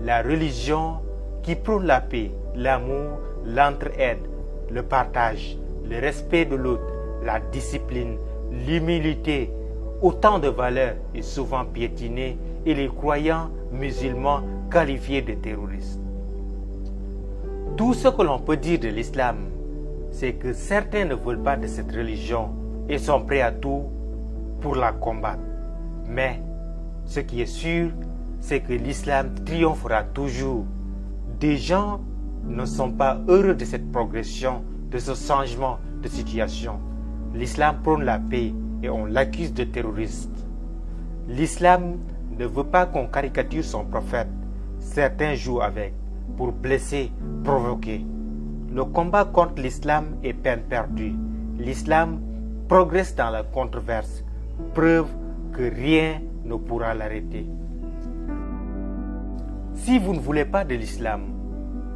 la religion qui prône la paix, l'amour, l'entraide, le partage, le respect de l'autre, la discipline, l'humilité, autant de valeurs est souvent piétinée et les croyants musulmans qualifiés de terroristes. Tout ce que l'on peut dire de l'islam, c'est que certains ne veulent pas de cette religion et sont prêts à tout pour la combattre. Mais ce qui est sûr, c'est que l'islam triomphera toujours. Des gens ne sont pas heureux de cette progression, de ce changement de situation. L'islam prône la paix et on l'accuse de terroriste. L'islam ne veut pas qu'on caricature son prophète. Certains jouent avec pour blesser, provoquer. Le combat contre l'islam est peine perdue. L'islam progresse dans la controverse, preuve que rien ne pourra l'arrêter. Si vous ne voulez pas de l'islam,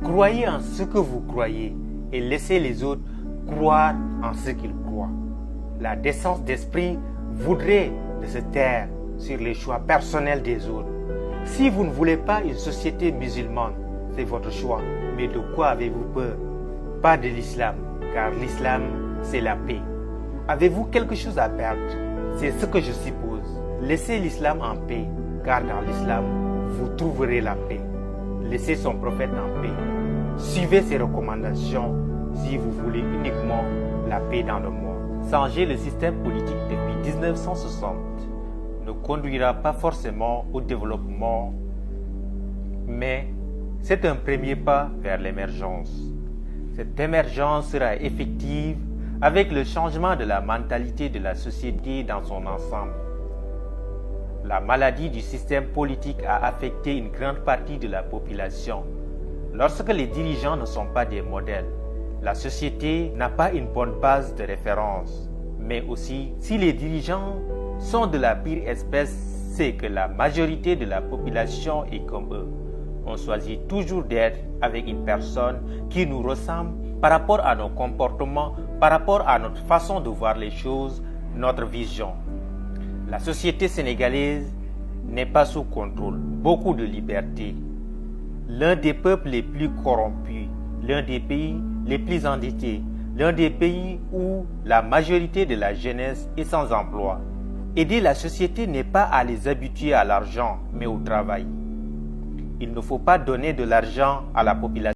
croyez en ce que vous croyez et laissez les autres croire en ce qu'ils croient. La décence d'esprit voudrait de se taire sur les choix personnels des autres. Si vous ne voulez pas une société musulmane, c'est votre choix. Mais de quoi avez-vous peur? Pas de l'islam, car l'islam, c'est la paix. Avez-vous quelque chose à perdre? C'est ce que je suppose. Laissez l'islam en paix, car dans l'islam, vous trouverez la paix. Laissez son prophète en paix. Suivez ses recommandations si vous voulez uniquement la paix dans le monde. Changer le système politique depuis 1960 ne conduira pas forcément au développement, mais c'est un premier pas vers l'émergence. Cette émergence sera effective avec le changement de la mentalité de la société dans son ensemble. La maladie du système politique a affecté une grande partie de la population. Lorsque les dirigeants ne sont pas des modèles, la société n'a pas une bonne base de référence. Mais aussi, si les dirigeants sont de la pire espèce, c'est que la majorité de la population est comme eux. On choisit toujours d'être avec une personne qui nous ressemble par rapport à nos comportements, par rapport à notre façon de voir les choses, notre vision. La société sénégalaise n'est pas sous contrôle, beaucoup de liberté. L'un des peuples les plus corrompus, l'un des pays les plus endettés, l'un des pays où la majorité de la jeunesse est sans emploi. Aider la société n'est pas à les habituer à l'argent, mais au travail. Il ne faut pas donner de l'argent à la population.